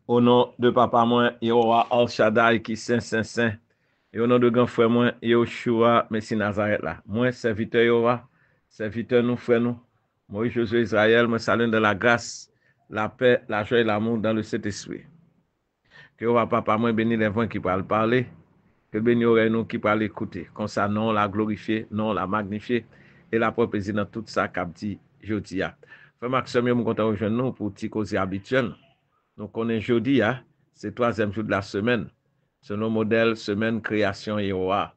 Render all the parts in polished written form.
Au nom de papa moi, Yehowa Al Shaddai qui saint. Et au nom de grand frère moi, Yehoshua Messi Nazareth là. Moi, serviteur Yehowa, serviteur nous, frère nous. Moi, Josué Israël, moi, salue de la grâce, la paix, la joie et l'amour dans le Saint-Esprit. Que Yehowa papa moi béni les voix qui parlent parler. Que béni aurait nous qui parlent écouter. Comme ça, non, la glorifier, non, la magnifier. Et la propre dans tout ça qu'a dit jeudi. Frère Maxime, je suis content de rejoindre nous pour petit cause habituel. Donc, on est jeudi, hein? C'est le troisième jour de la semaine. C'est nos modèles, semaine, création Yehowa.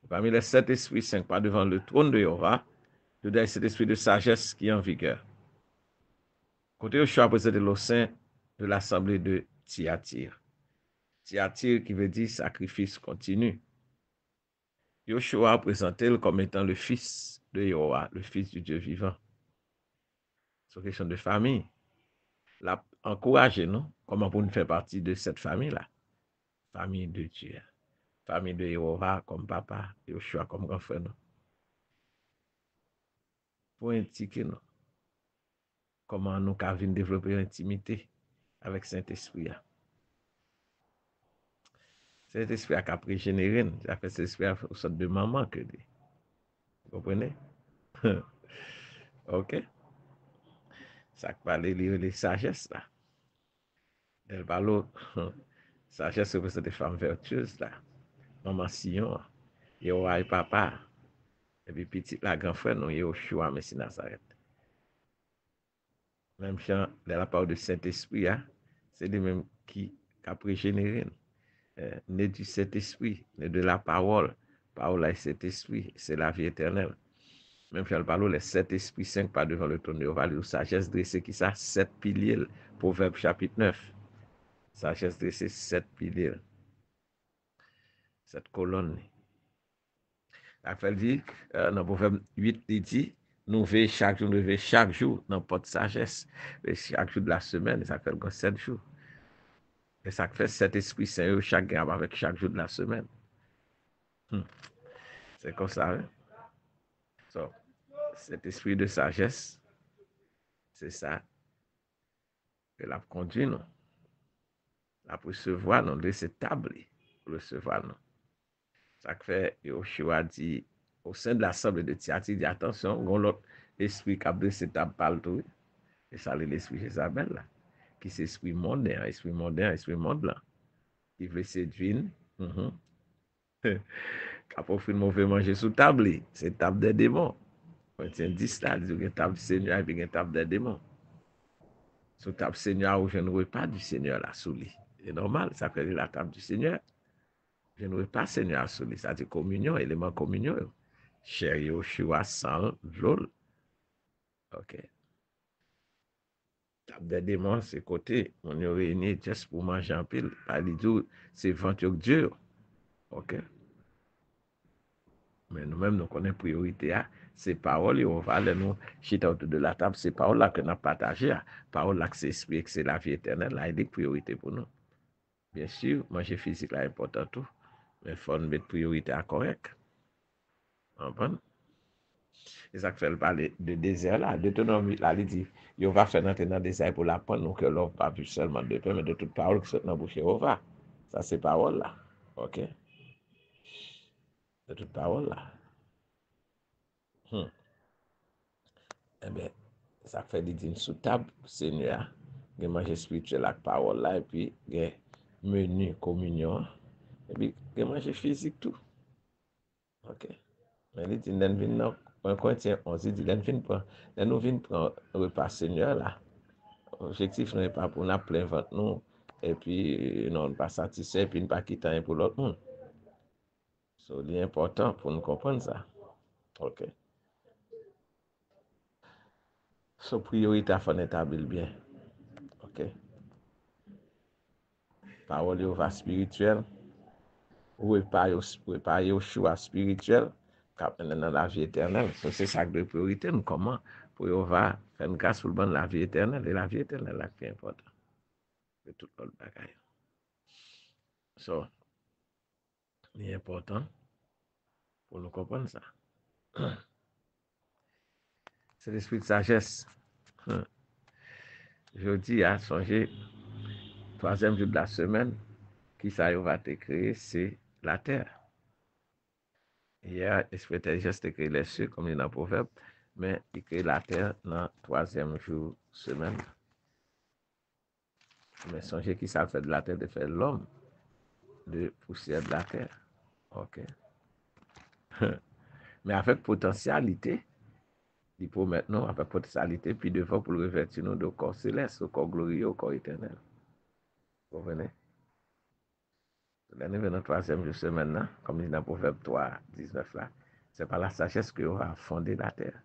Parmi les 7 esprits 5 pas devant le trône de Yehowa, dedans cet esprit de sagesse qui est en vigueur. Côté Yoshua présenté le sein de l'assemblée de Thyatire. Thyatire qui veut dire sacrifice continu. Yoshua présenté comme étant le fils de Yehowa, le fils du Dieu vivant. C'est une question de famille. La encourager, non? Comment pour nous faire partie de cette famille-là? Famille de Dieu. Famille de Yehowa comme papa, Yoshua comme grand frère. Pour indiquer nous, comment nous avons développé une intimité avec Saint-Esprit. Saint-Esprit a régénéré, ça fait Saint-Esprit a une sorte de maman que lui. Vous comprenez? OK? Ça parle les sagesses là. Elle parle sagesse représente des femmes vertueuses là. Maman Sion, Yehowa et papa. Et puis petit la grand frère, nous, Yehoshua, Messie Nazareth. Même chant de la part de Saint-Esprit, c'est lui-même qui a régénéré. Né du Saint-Esprit, né de la parole. Parole et Saint-Esprit, c'est la vie éternelle. Même si elle parle, les 7 esprits 5 pas devant le trône de Yehowa, le sagesse dressée qui ça, 7 piliers. Proverbe chapitre 9. Sagesse dressée, 7 piliers. Cette colonne. La fait dit, dans Proverbe 8, il dit, nous veillons chaque jour dans notre sagesse. Chaque jour de la semaine, ça fait 7 jours. Et ça fait 7 esprits saints chaque gamme avec chaque jour de la semaine. C'est comme ça. Hein? So, cet esprit de sagesse, c'est ça que la conduit, nous. La recevoir, nous, laisser table, recevoir, nous. Ça fait, Yoshua dit, au sein de l'assemblée de Thyatire, dit attention, on l'autre esprit qui a blessé table partout. Et ça, c'est l'esprit Jézabel, là, qui c'est esprit mondain, esprit monde, là, qui veut séduire. Quand on fait mauvais manger sous table, c'est table des démons. On tient 10 là, il y a une table du Seigneur et puis une table des démons. Sous table Seigneur, je ne vois pas du Seigneur là sous lui. C'est normal, ça fait la table du Seigneur. Je ne vois pas Seigneur sous lui. Ça dit communion, élément communion. Cher Yoshua sans l'ol. OK. Table des démons, c'est côté. On est réunis juste pour manger en pile. Pas du tout, c'est ventre dur. OK. Mais nous-mêmes, nous connaissons priorité. Ces paroles, on va aller nous chiter autour de la table. Ces paroles-là que nous avons partagées, paroles-là que c'est esprit, que c'est la vie éternelle, là, il y a des priorités pour nous. Bien sûr, manger physique, là, important tout. Mais il faut mettre priorité à correct. Comprendre? Et ça fait parler de désert là. Deutéronome là, il dit, il va faire entrer dans le désert pour l'apprendre, donc l'homme pas plus seulement de paix, mais de toute parole qui sont dans la bouche de Jéhovah. Ça, c'est parole là. OK? De toute parole là. Eh bien, ça fait des dînes sous table, Seigneur. Il y a manger spirituel avec parole là, et puis il y a menu, communion, et puis il y a manger physique tout. OK? Mais les dînes, nous venons, un Corinthien 11, il dit, nous venons prendre un repas Seigneur là. L'objectif n'est pas pour nous plein ventre nous, et puis non, pas satisfait, et puis ne pas quitter un pour l'autre monde. C'est important pour nous comprendre ça. OK? So, priorité à faire établir bien. OK? Parole va spirituel. Repas Yoshua spirituel dans la vie éternelle. So, c'est ça que de priorité, nous comment pour va faire une grâce pour la vie éternelle. Et la vie éternelle, là, qui est important. De tout le bagage. So, c'est important pour nous comprendre ça. C'est l'esprit de sagesse. Je dis à songer troisième jour de la semaine, qui ça va te créer, c'est la terre. Hier, l'esprit intelligence te crée les cieux, comme il y a dans le proverbe, mais il crée la terre dans le troisième jour de semaine. Mais songez qui ça fait de la terre, de faire l'homme, de poussière de la terre. OK. Mais avec potentialité, il faut maintenant, avec potentialité, puis devant pour le revêtir nous de corps céleste, au corps glorieux, au corps éternel. Vous comprenez? L'année dans le troisième jour semaine, là, comme il dit dans le Proverbe 3, 19 là, c'est par la sagesse que aura fondé la terre.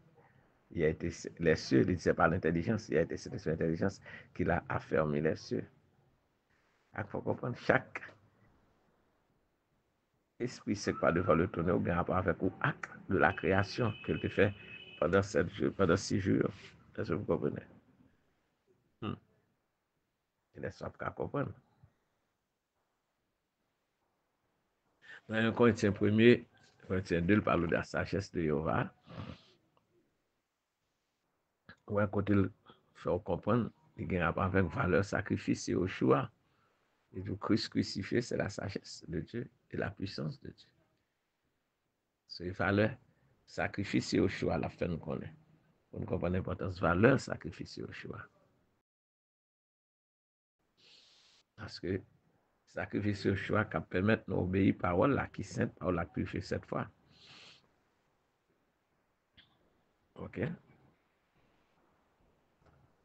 Il a été, les cieux, il dit c'est par l'intelligence, il a été cette intelligence qu'il a affermi les cieux. Il faut comprendre, chaque esprit, c'est pas devant le tourner ou bien rapport avec ou acte de la création qu'il te fait pendant 7 jours, pendant 6 jours. Est-ce que vous comprenez? Il est simple à comprendre. Dans 1 Corinthiens 1er, Corinthiens 2, il parle de la sagesse de Jéhovah. Ou un côté, il fait comprendre, il y a un rapport avec valeur, sacrifice et au choix. Et du Christ crucifié, c'est la sagesse de Dieu et la puissance de Dieu. C'est valeur, sacrifice et au choix, la fin nous connaît. On comprend l'importance valeur, sacrifice et au choix. Parce que sacrifice et au choix qui permet de nous obéir à la parole là, qui est sainte, parole qui purifiée cette fois. OK?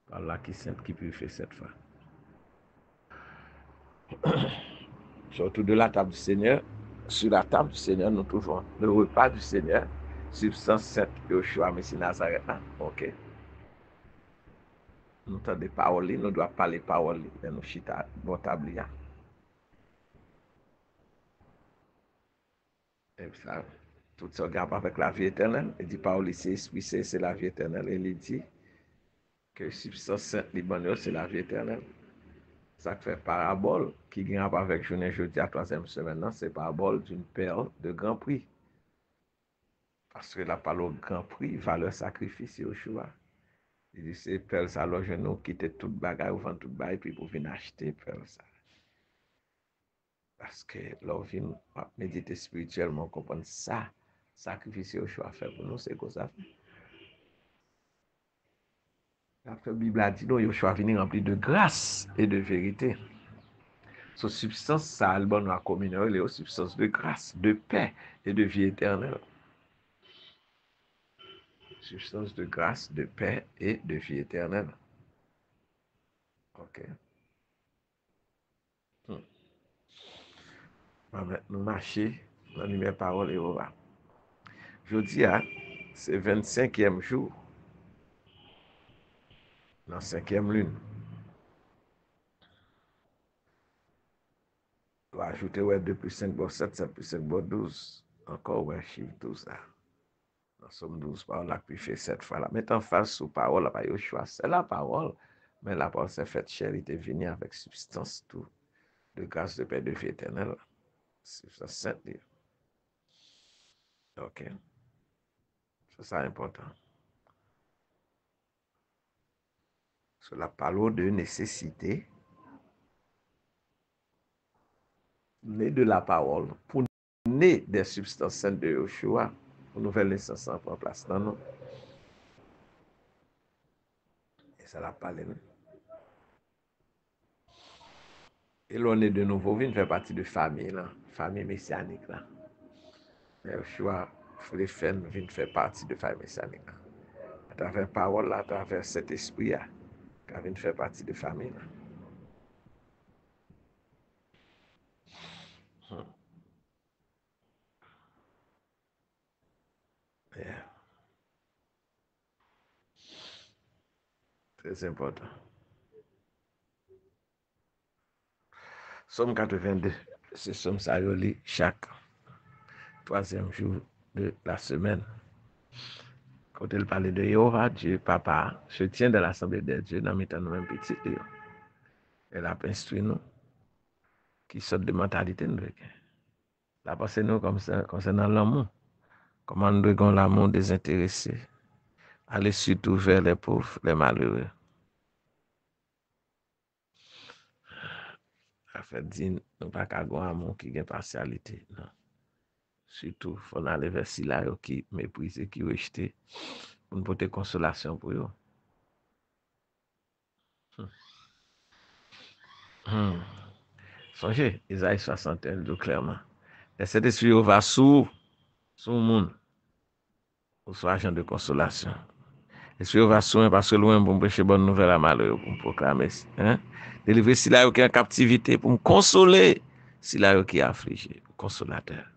Parole qui est sainte, qui purifiée cette fois. Surtout de la table du Seigneur, sur la table du Seigneur, nous trouvons le repas du Seigneur, substance sainte, Yoshua, Messie Nazareth. OK? Nous avons des paroles, nous devons parler paroles dans nos chita, dans table. Et ça, tout ça regarde avec la vie éternelle. Il dit, parole ici, esprit, c'est la vie éternelle. Et il dit que substance sainte, c'est la vie éternelle. Ça fait parabole qui vient avec journée jeudi à troisième semaine, c'est parabole d'une perle de grand prix. Parce que la parole grand prix, valeur sacrifice, Yoshua. Il dit, c'est perle ça, alors je nous quitte toute bagaille, ou vend toute bagaille, puis pour venir acheter perle ça. Parce que l'on vient méditer spirituellement, comprendre ça, sacrifice Yoshua fait pour nous, c'est quoi ça fait. La Bible a dit, non, Yoshua venu rempli de grâce et de vérité. Son substance, ça a le bon à communion, il est aux substances de grâce, de paix et de vie éternelle. Substance de grâce, de paix et de vie éternelle. OK. Nous marcher dans les paroles et au bas. Jeudi, c'est 25e jour, dans 5e lune. On va ajouter 2 plus 5, 7, 7 plus 5, 12. Encore, chiffre 12 là. Nous sommes 12 paroles là, puis fait 7 fois là. Mettons face aux paroles, là, Yoshua, c'est la parole, mais la parole s'est faite chair, il était venu avec substance, tout, de grâce, de paix, de vie éternelle. Substance sainte. OK. C'est ça important. Cela parle de nécessité, né de la parole, pour né des substances saintes de Yoshua, pour nouvelle naissance en place dans nous. Et ça l'a parlé. Et l'on est de nouveau venu faire partie de famille, là, famille messianique. Là. Yoshua, les femmes viennent faire partie de famille messianique. Là. À travers la parole, là, à travers cet esprit, là, qui vient faire partie de famille. Là. Yeah. Très important. Somme 82, c'est Somme Sayoli chaque troisième jour de la semaine. Quand elle parlait de Jéhovah, Dieu, Papa, je tiens de l'Assemblée de Dieu dans mes temps même petit. Elle a instruit nous qui sortent de mentalité. La pensée nous comme ça, concernant l'amour. Comment nous devons l'amour désintéressé. Aller surtout vers les pauvres, les malheureux. a fait dire, nous pas qu'à avoir un amour qui a partialité. Non. Surtout, il faut aller vers ceux-là qui méprisent, qui rejettent, pour nous porter consolation pour eux. Songez, Isaïe 61 dit clairement. Et cet esprit va sous le monde, ou soit agent de consolation. L'esprit va sous parce que loin pour me prêcher bonne nouvelle à malheur, pour me proclamer. Hein? Délivrer si là qui est en captivité, pour me consoler si là qui est affligé, consolateur.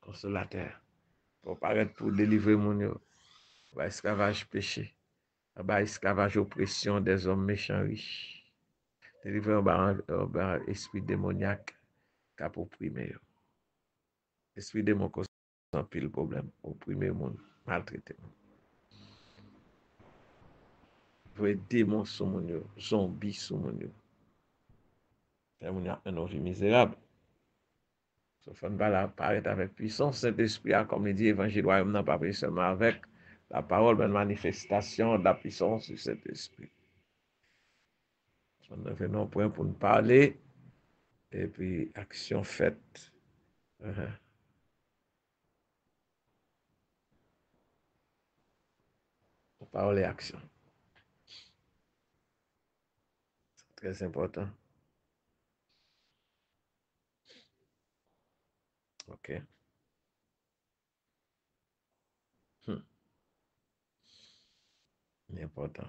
Consolateur. Pour paraître pour délivrer mon yo, par esclavage péché, par esclavage oppression des hommes méchants riches. Délivrer par esprit démoniaque qui a opprimé. Esprit démon cause un pile problème, opprimer monde, maltraiter. Vous démons sur mon yo, zombies sur mon yo. Et on a un vie misérable. Sauf qu'on va apparaître avec puissance, Saint-Esprit, comme il dit, évangile, on n'a pas pris seulement avec la parole, mais une manifestation de la puissance du Saint-Esprit. On a fait un point pour nous parler, et puis action faite. Parole et action. C'est très important. OK. Important.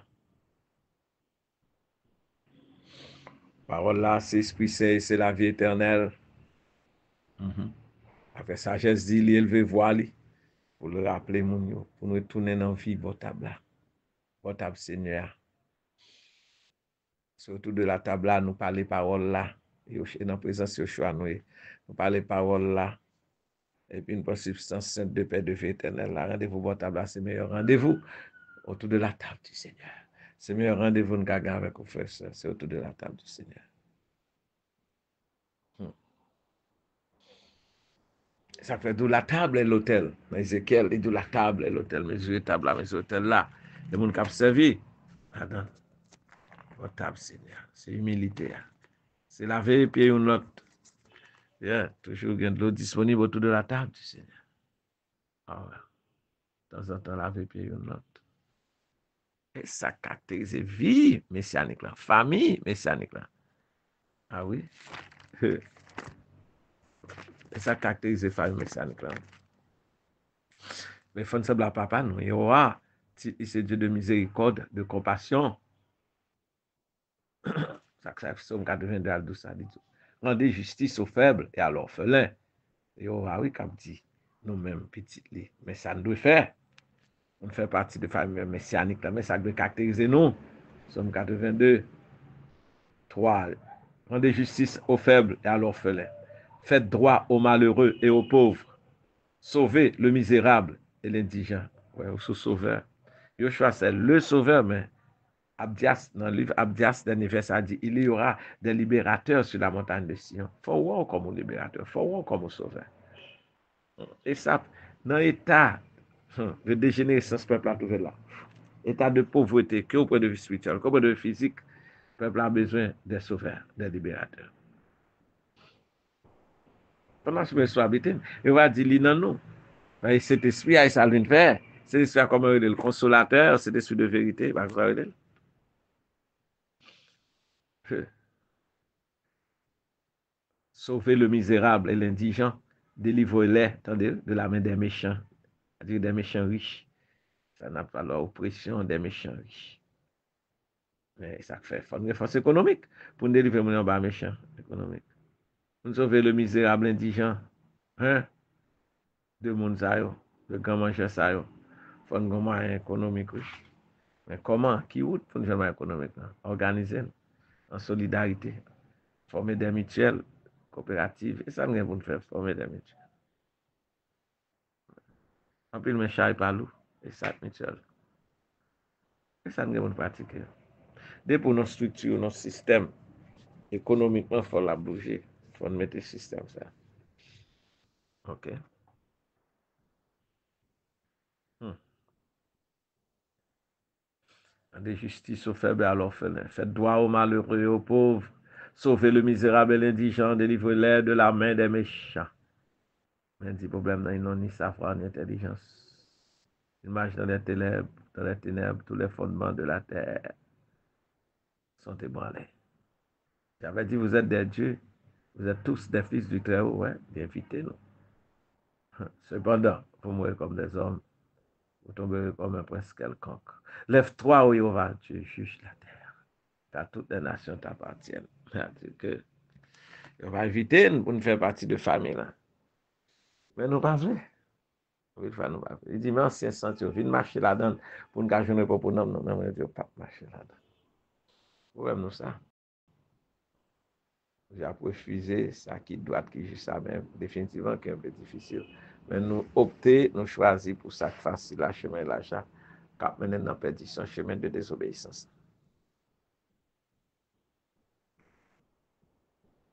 Parole là, c'est esprit, c'est la vie éternelle. Après sagesse dit, il élevé voile pour le rappeler, pour nous retourner dans la vie, votre Seigneur. Surtout de la table là, nous parler parole là. Et dans la présence de choix, nous parler parole là. Et puis une substance sainte de paix de vie éternelle. Rendez-vous votre table là, c'est meilleur rendez-vous autour de la table du Seigneur. C'est meilleur rendez-vous nous gagnons avec vos frères, c'est autour de la table du Seigneur. Ça fait d'où la table et l'hôtel. Mais Ézéchiel, il dit la table et l'hôtel. Mais je table là, mais hôtel là. Les gens qui ont servi. Attends. Votre table, Seigneur. C'est humilité. C'est laver les pieds une l'autre. Yeah. Toujours il y a de l'eau disponible autour de la table du Seigneur. Ah ouais. De temps en temps, laver les pieds une l'autre. Et ça caractérise vie messianique là. Famille messianique là. Ah oui. Et ça caractérise famille messianique là. Mais il faut ne se blâmer pas, non. Il y aura, c'est Dieu de miséricorde, de compassion. Ça que ça fait Somme 82 à 12, ça dit tout. Rendez justice aux faibles et à l'orphelin. Il y aura, oui, comme dit, nous-mêmes, petites, mais ça nous doit faire. On fait partie de la famille messianique, mais ça doit caractériser nous. Somme 82, 3. Rendez justice aux faibles et à l'orphelin. Faites droit aux malheureux et aux pauvres. Sauvez le misérable et l'indigent. Ouais, au sauveur. Yoshua, c'est le sauveur, mais Abdias, dans le livre Abdias, dernier verset, a dit il y aura des libérateurs sur la montagne de Sion. Il faut voir comme un libérateur, il faut voir comme un sauveur. Et ça, dans l'état de dégénérescence, le peuple a trouvé là. État de pauvreté, que au point de vue spirituel, qu'au point de vue physique, le peuple a besoin des sauveurs, des libérateurs. Pendant ce que je suis habité, il va dire non, non. Cet esprit a ça l'une faire. Cet esprit a comme le consolateur, cet esprit de vérité, va vous aider. Sauvez le misérable et l'indigent, délivrez-les, attendez, de la main des méchants, c'est-à-dire des méchants riches. Ça n'a pas l'oppression des méchants riches. Mais ça fait une force économique pour nous délivrer mon bas méchant économique. Pour nous sauver le misérable indigent, hein, de mon sayo, de grand manger sayo. Il faut un moyen économique. Mais comment? Qui route pour nous faire un économique? Organiser en solidarité, former des mutuelles coopératives. Et ça, nous devons faire former des mutuelles. En plus, mes chats pas loup, et ça, mutuel. Et ça, nous devons pratiquer. Dès pour nos structures, nos systèmes, économiquement, il faut la bouger. Il faut mettre le système, ça. OK. Hmm. Rendez justice aux faibles et à l'orphelin. Faites droit aux malheureux et aux pauvres. Sauvez le misérable et l'indigent. Délivrez-les de la main des méchants. Mais des problèmes, ils n'ont ni savoir ni intelligence. Ils marchent dans les ténèbres, tous les fondements de la terre sont ébranlés. J'avais dit, vous êtes des dieux. Vous êtes tous des fils du Très-Haut, ouais, invitez-nous. Cependant, vous mourrez comme des hommes, vous tomberez comme un prince quelconque. Lève-toi, ô Jéhovah, tu juges la terre, car toutes les nations t'appartiennent. C'est-à-dire que on va éviter pour nous faire partie de famille là. Mais nous pas vrai. Il dit, mais ancien senti, on vient marcher là-dedans pour nous gagner pour nous, non, mais on ne pas marcher là-dedans. Vous nous ça. J'ai refusé ça qui doit, qui juste ça, mais définitivement qui est un peu difficile. Mais nous opter, nous choisir pour ça facile, la chemin l'achat, cap mener dans perdition, chemin de désobéissance.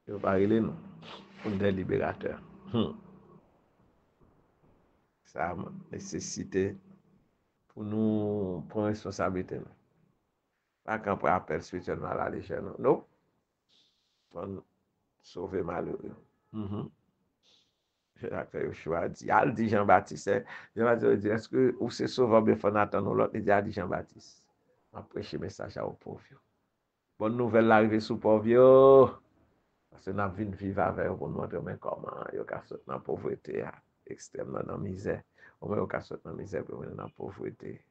Il va parler nous, pour des libérateurs. Ça a nécessité pour nous prendre responsabilité. Pas qu'on peut appeler spirituellement à la légère, non. Pour sauver malheureux. Yoshua dit, al dit Jean-Baptiste, Jean-Baptiste dit, est-ce que ou c'est sauveur, bien faut attendre l'autre, il dit, al dit Jean-Baptiste. On prêche le message aux pauvres. Bonne nouvelle l'arrivée sous pauvre. Parce que nous avons vivre avec eux pour nous montrer comment ils ont sorti dans la pauvreté extrême, dans la misère. Au moins, ils ont sorti dans la misère pour venir dans la pauvreté.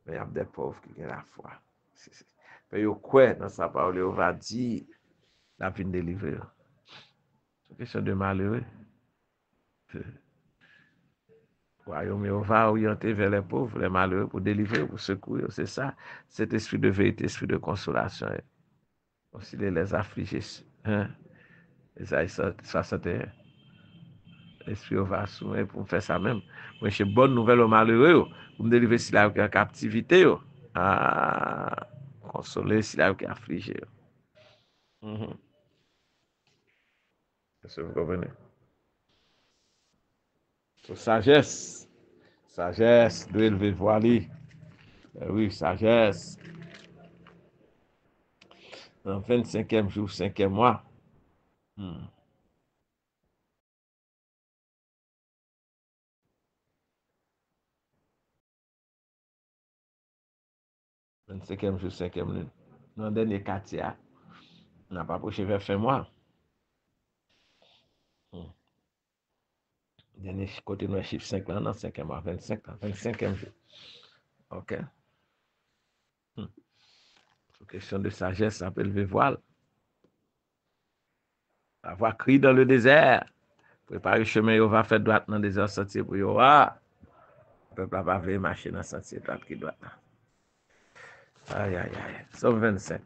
Mais il y a des pauvres qui ont la foi. Mais ils croient dans sa parole, ils va dire, la vie délivrer. C'est une question de malheureux. Royaume on va orienter vers les pauvres, les malheureux, pour délivrer, pour secourir. C'est ça, cet esprit de vérité, esprit de consolation. Concilier les affligés. Hein? Isaïe 61. L'esprit va soumettre pour faire ça même. Moi, j'ai bonne nouvelle aux malheureux, pour me délivrer si là en captivité. À consoler si là qui est affligé. Est-ce que vous comprenez? So, sagesse. Sagesse, doit élever voilé. Oui, sagesse. Dans le 25e jour, 5e mois. 25e jour, 5e lune. Dans le dernier quartier, on n'a pas approché vers fin mois. Dernier côté, nous chiffre 5 là, dans 5e mois, 25 là, 25e jour. OK. Question de sagesse, ça peut lever voile. Avoir crié dans le désert. Préparer le chemin, on va faire droite dans le désert sentier pour yo. Le peuple va pas marcher dans le sentier droite qui doit. Aïe, aïe, aïe. Somme 25.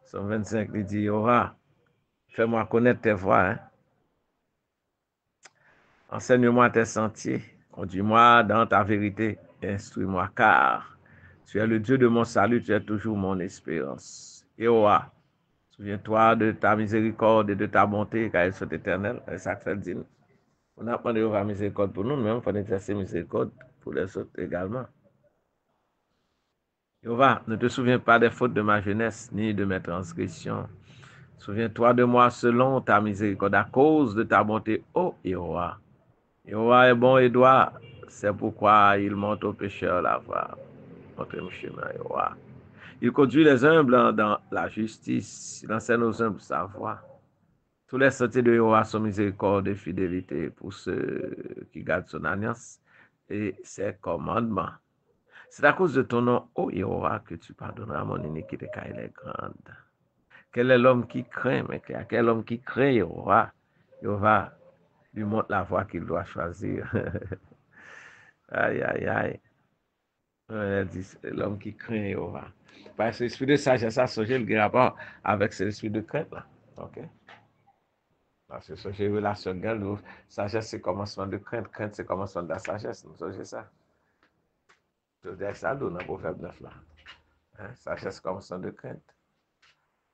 Somme 25, il dit, fais-moi connaître tes voies. Hein? Enseigne-moi tes sentiers. Conduis-moi dans ta vérité. Instruis-moi, car tu es le Dieu de mon salut, tu es toujours mon espérance. Yehowa, souviens-toi de ta miséricorde et de ta bonté, car elles sont éternelles. C'est ça que fait dire. On a demandé Yehowa miséricorde pour nous, mais on faut exercer miséricorde pour les autres également. Yehowa, ne te souviens pas des fautes de ma jeunesse, ni de mes transgressions. Souviens-toi de moi selon ta miséricorde, à cause de ta bonté, ô Yehowa. Yehowa est bon et droit, c'est pourquoi il montre aux pécheurs la voie. Montre le chemin, Yehowa. Il conduit les humbles dans la justice, il enseigne aux humbles sa voie. Tous les sentiers de Yehowa sont miséricorde et fidélité pour ceux qui gardent son alliance et ses commandements. C'est à cause de ton nom, ô Yehowa, que tu pardonneras mon iniquité car elle est grande. Quel est l'homme qui craint, mais quel homme qui craint Yehowa? Yehowa lui montre la voie qu'il doit choisir. Aïe, aïe, aïe. L'homme qui craint Yehowa. Parce que l'esprit de sagesse a songé le rapport avec l'esprit de crainte. Là. OK? Parce que songez relation de sagesse, c'est commencement de crainte. Crainte, c'est commencement de la sagesse. Nous songez ça. Je dis ça dans le proverbe 9 là. Hein? Sagesse, commencement de crainte.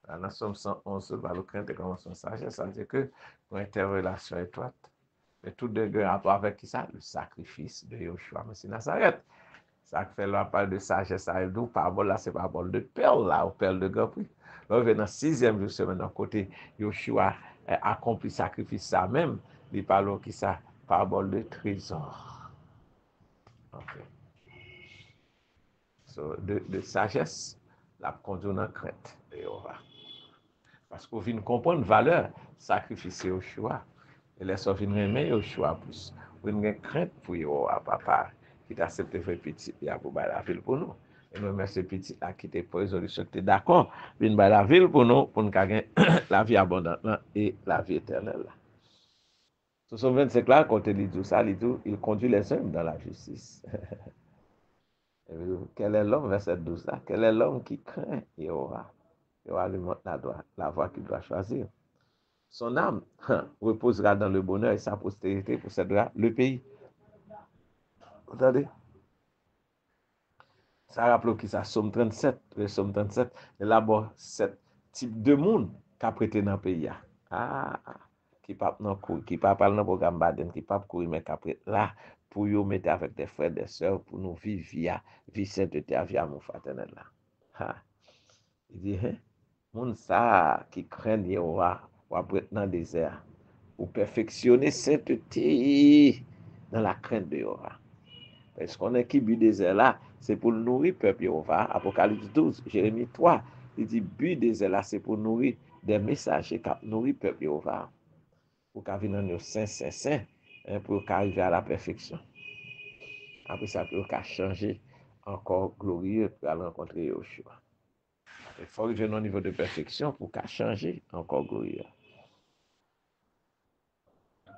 Dans le Somme 111, le crainte et commencement de sagesse, ça veut dire que nous interrelation étroite. Mais tout de rapport avec qui ça? Le sacrifice de Yoshua, Messie Nazareth. Ça fait là, parle de sagesse, ça est d'où parabole là, c'est parabole de perle là, ou perle de grand prix. Là, on vient dans 6e jour semaine, d'un côté, Yoshua accomplit sacrifice ça même, il parle qui ça, parabole de trésor. Ok. So, de sagesse, la conduit dans crainte de Jéhovah. Parce qu'on vient comprendre valeur sacrifice Yoshua. Et les gens viennent aimer Yoshua plus. On a une crainte pour Jéhovah, papa, qui t'a accepté faire petit, il a pour la ville pour nous. Et nous, merci petit là qui t'a pris résolution, qui d'accord, vient la ville pour nous, pour nous gagner la vie abondante et la vie éternelle. Sur son 25 là, quand il dit ça, il conduit les hommes dans la justice. Quel est l'homme, verset 12 là? Quel est l'homme qui craint Jéhovah? Jéhovah lui montre la voie qu'il doit choisir. Son âme reposera dans le bonheur et sa postérité possédera le pays. Vous entendez? Ça rappelle qui ça, Somme 37, le Somme 37, élabore 7 types de monde qui a prêté dans le pays. Ah, qui ne pas parler dans le programme Baden, qui ne pas courir, mais qui a prêté là pour nous mettre avec des frères et des sœurs, pour nous vivre via vie sainteté, via mon fraternel là. Ah. Il dit, hein, moun ça qui craint Yahweh, ou après dans le désert, ou perfectionner sainteté dans la crainte de Yahweh. Parce qu'on est qui but désert là, c'est pour nourrir le peuple Yahweh. Apocalypse 12, Jérémie 3, il dit, but désert là, c'est pour nourrir des messagers qui nourrir le peuple Yahweh. Pour qu'il vienne dans saint, pour qu'il arrive à la perfection. Après ça, pour qu'il changer encore glorieux pour aller rencontrer Yoshua. Il faut que j'ai un niveau de perfection pour qu'à changer encore glorieux.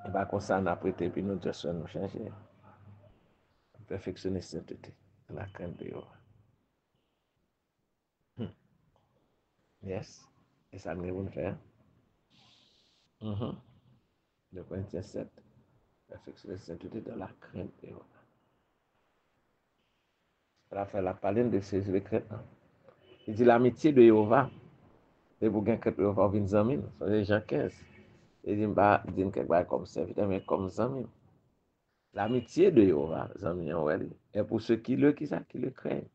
Et bien, comme ça, on a prêté, puis nous devons nous changer. Perfectionner sainteté, la crainte de Dieu. Yes. Et ça, nous devons faire. 2 Corinthiens 7. Perfectionner sainteté dans la crainte de Dieu. La faire la parler de ces craintes. Il dit l'amitié de Jéhovah. Et vous gagnez que Jéhovah vient d'amis. C'est Jean 15. Il dit, bah, dit quelque chose comme serviteur, mais comme amis. L'amitié de Jéhovah, est pour ceux qui le craignent.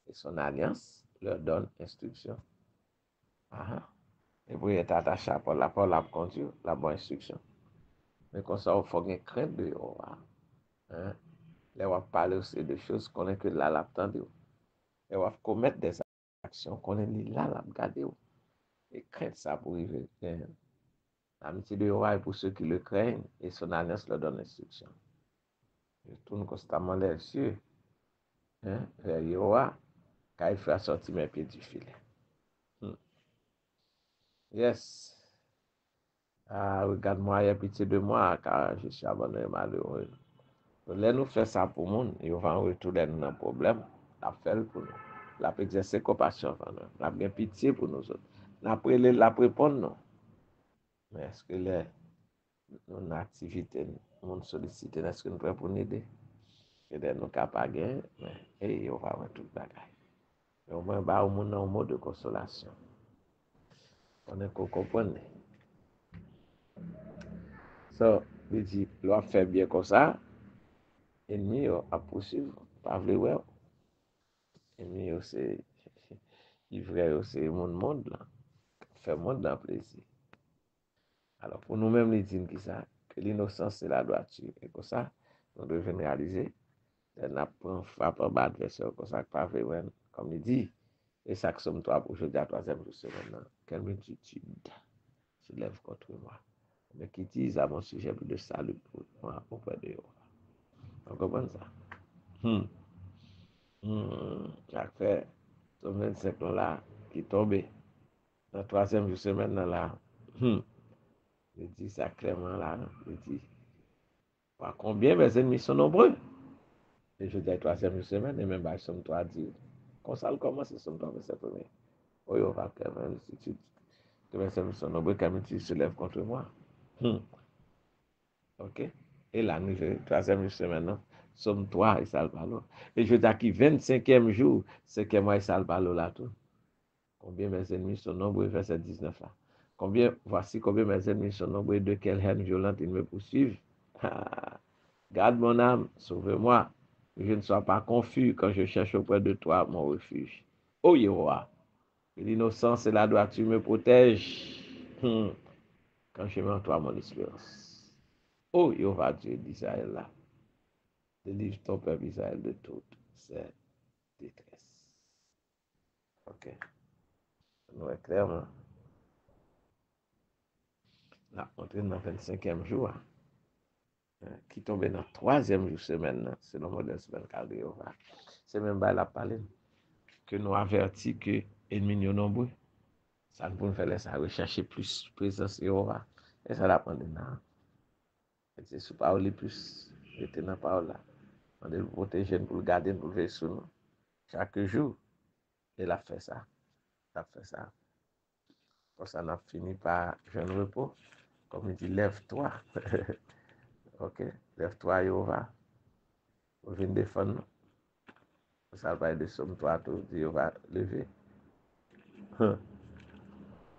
Et son alliance leur donne instruction. Et pour être attaché à Paul, la Paul a conduit la bonne instruction. Mais comme ça, il faut une crainte de Jéhovah. Là, on va parler aussi de choses qu'on est que là, l'attendre. Et on va commettre des actions qu'on est là, la regarder. Et crainte ça pour arriver. L'amitié de Jéhovah est pour ceux qui le craignent et son alliance leur donne instruction. Je tourne constamment les yeux vers Jéhovah car il fait sortir mes pieds du filet. Yes. Ah, regarde-moi, aie pitié de moi, car je suis abandonné malheureux. Là, nous faisons ça pour le monde, et on va retourner dans un problème. La fait pour nous. La exercer compassion pour nous. La bien pitié pour nous autres. La répondre non. Mais est-ce que nos activités, nous solliciter, est-ce que nous pouvons pour nous aider? Et nous capables de mais on va voir tout le bagage. Mais au moins, au monde un mot de consolation. On est qu'on comprenne. So, il dit, l'on fait bien comme ça, ennemi a poursuivre, pas vrai, ennemi c'est vrai, c'est mon monde là, fait monde dans plaisir. Alors pour nous-mêmes, les dit que l'innocence c'est la droiture, et comme ça, nous devons réaliser, n'a pas frappe en bas adversaire, comme ça, pas vrai, comme il dit, et ça que somme toi pour aujourd'hui à 3e jour semaine, quelle multitude se lève contre moi, mais qui disent à mon sujet de salut pour moi auprès de eux. On comprend ça? Après, ce 25 là, qui tombé, dans 3e jour semaine là, il dit ça clairement là, il dit, par combien mes ennemis sont nombreux? Et je dis 3e jour semaine, et même somme 3 dit, quand ça commence, somme 3 verset 1er. Oui, on va faire une institut, que mes ennemis sont nombreux, quand ils se lèvent contre moi. Ok? Et là, nous, 3e jour semaine, non? Somme 3 et Salvalo. Et je dis à qui 25e jour, c'est que moi et Salvalo là tout. Combien mes ennemis sont nombreux, verset 19 là. Voici combien mes ennemis sont nombreux, de quelle haine violente ils me poursuivent. Garde mon âme, sauve-moi. Que je ne sois pas confus quand je cherche auprès de toi mon refuge. Oh Yahweh, que l'innocence et la droiture me protègent quand je mets en toi mon espérance. Oh Yahweh, Dieu d'Israël, là, délivre ton peuple Israël de toute cette détresse. Ok. Nous est clairement. Là, on est dans le 25e jour, qui tombe dans le 3e jour semaine, c'est le modèle semaine cardio. C'est même pas la parole que nous avertit que ennemis sont nombreux. Ça nous peut faire ça, rechercher plus présence et aura. Et ça la prend dedans. C'est sous parole plus, j'étais dans la parole là. On doit le protéger, pour le garder, pour le veiller sur nous. Chaque jour, il a fait ça. Il a fait ça. Pour ça, on a fini par jeune repos. Comme il dit, lève-toi. Ok, lève-toi, Yehova. Pour venir défendre nous. Ça va être de somme, toi, tout, Yehova, lever.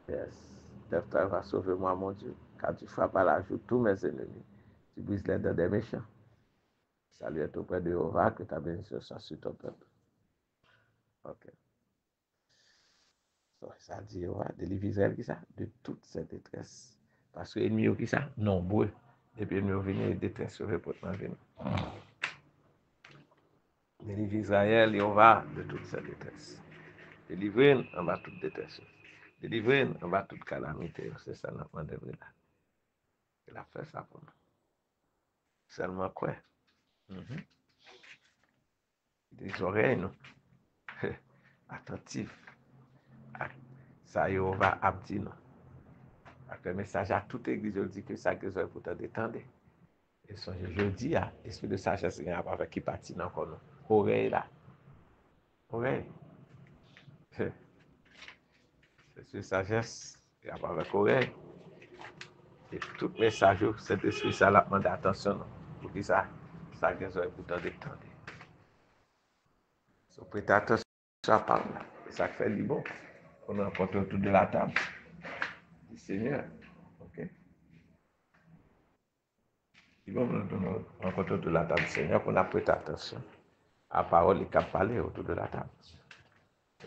Yes. Lève-toi, va sauver moi, mon Dieu. Car tu frappes à la joue tous mes ennemis. Tu brises les dents des méchants. Salut est auprès de Yehova, que ta bénédiction soit sur ton peuple. Ok. So, ça dit Yehova, délivre Israël qui ça? De toute cette détresse. Parce que l'ennemi qui ça? Nombreux. Depuis l'ennemi venu, détresse sur le portement venu. Délivre Israël, Yehova, de toute cette détresse. Délivre en bas toute détresse. Délivre en bas toute calamité. C'est ça notre demande là. Il a fait ça pour nous. Seulement quoi? Des oreilles, nous. Attentifs. Ça, Yehova a dit nous. Avec le message à toute église, je dis que ça que vous pour te détendre. Et je dis à l'esprit de sagesse, il y a avec qui partit encore nous. Oreille là. Oreille. L'esprit de sagesse, il y a avec oreille. Et tout message, cet esprit, ça la demande attention. Pour que ça que vous pour te détendre. So, prêtez attention à parole. C'est ça qui fait du bon. On rencontre autour de la table. Du Seigneur. Ok? Il va nous rencontrer autour de la table du Seigneur qu'on a prêté attention à la parole et qu'à parler autour de la table.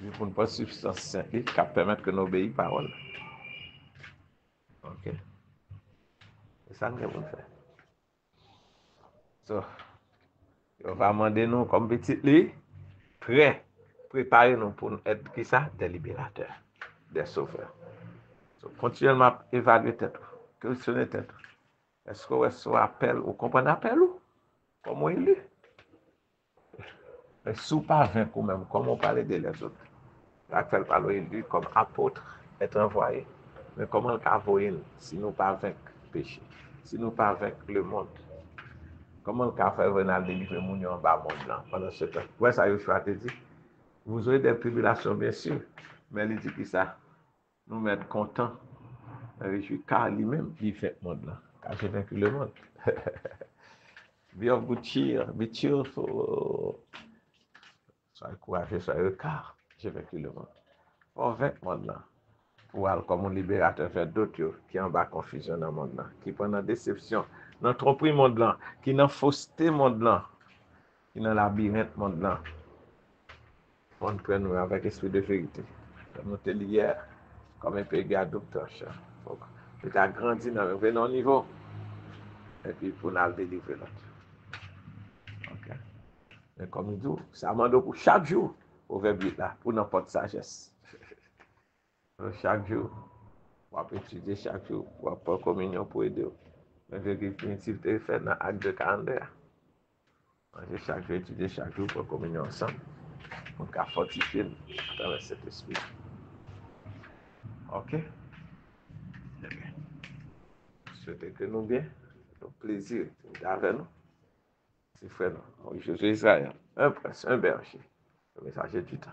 Et pour ne pas substance sainte, qui permettre que nous obéissions à la parole. Ok? C'est ça que nous devons faire. So, on va demander nous, comme petit lit, prêt, préparer nous pour être qui ça? Des libérateurs, des sauveurs. So, continuellement évaluer tête, questionner tête. Est-ce que vous appel ou comprenez appel ou? Comment il est? Mais sous pas vaincre même, comme on parlait de les autres. Rappel par lui comme apôtre est envoyé. Mais comment le envoyer si nous pas vaincre le péché, si nous pas vaincre le monde? Comment le faire venir délivrer mon en bas monde là pendant ce temps? Ouais, ça Yoshua te dit. Vous aurez des tribulations, bien sûr. Mais il dit que ça, nous mettre contents, réjouis, car lui-même, il fait le monde là. Car j'ai vaincu le monde. Be of good cheer, be cheerful. Soyez courageux, soyez car j'ai vaincu le monde. On vaincre le monde là. Pour comme un libérateur fait d'autres qui en bas confusion dans le monde là, qui pendant déception, dans tromperie monde là, qui dans fausseté monde là, qui dans labyrinthe monde là. On prend nous avec esprit de vérité. Nous te hier, comme un pays adopteur. Tu as grandi dans un niveau. Et puis pour nous délivrer l'autre. Ok. Mais comme il dit, ça demande pour chaque jour, au verbe là, pour n'importe sagesse. Chaque jour, pour étudier chaque jour, pour prendre communion pour aider. Mais définitif, tu fait dans l'acte de 42. Manger chaque jour, étudier chaque jour pour communion ensemble. Pour qu'à fortifier à travers cet esprit. Ok? Je souhaite que nous bien. C'est un plaisir d'être nous. C'est frère, je suis Israël. Un prince, un berger. Le messager du temps.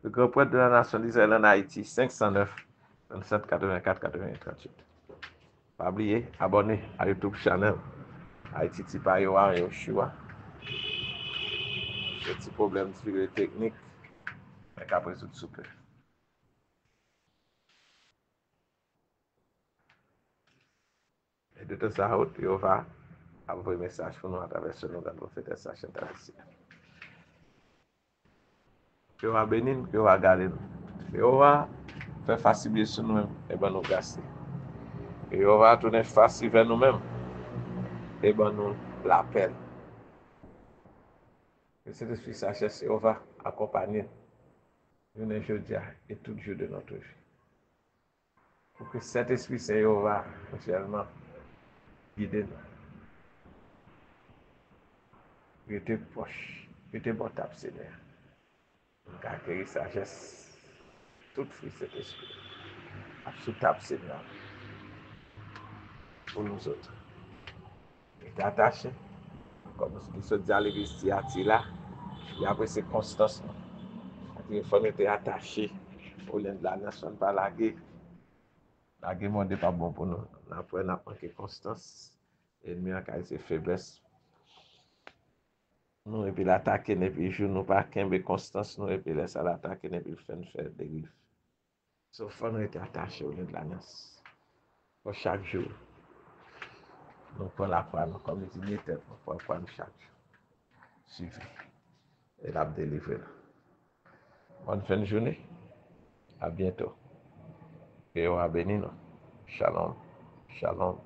Le grand prêtre de la nation d'Israël en Haïti, 509 27 84 81 38. Pas oublier, abonnez à YouTube channel Haïti Tipa Yoa Yoshua. Ce petit problème de technique, mais qu'après tout souple. Et de toute sa route, Yova envoyer un message pour nous à travers ce nom de prophète Sacha Tarassi. Que va bénir, que va garder nous. Que va faire facile sur nous-mêmes et ben nous gasser. Que va tourner facile vers nous-mêmes et ben nous l'appel. Que cet esprit sagesse va accompagner nous aujourd'hui et tout jour de notre vie. Pour que cet esprit Saint va actuellement guider nous. Restez proche, restez bon table, Seigneur. Accueillir sagesse, toute fruit cet esprit. Sous table, Seigneur, pour nous autres. Restez attachés, comme ce qui se dit à l'église Thyatira, et après c'est constance. Il faut être attaché au lien de la nation, pas la guerre. La guerre n'est pas bon pour nous. Après, on a manqué constance. Et nous avons ses faiblesses. Nous, et puis l'attaquer, et puis je nous pas qu'un constance, nous, et puis laisser l'attaquer, et puis faire des griffes. Sauf que nous être attachés au lien de la nation. Pour chaque jour, nous prenons la croix, nous comme les tête, nous prenons la croix chaque jour. Suivez. Et la délivrer. Bonne fin de journée. À bientôt. Et on va bénir nous. Shalom. Shalom.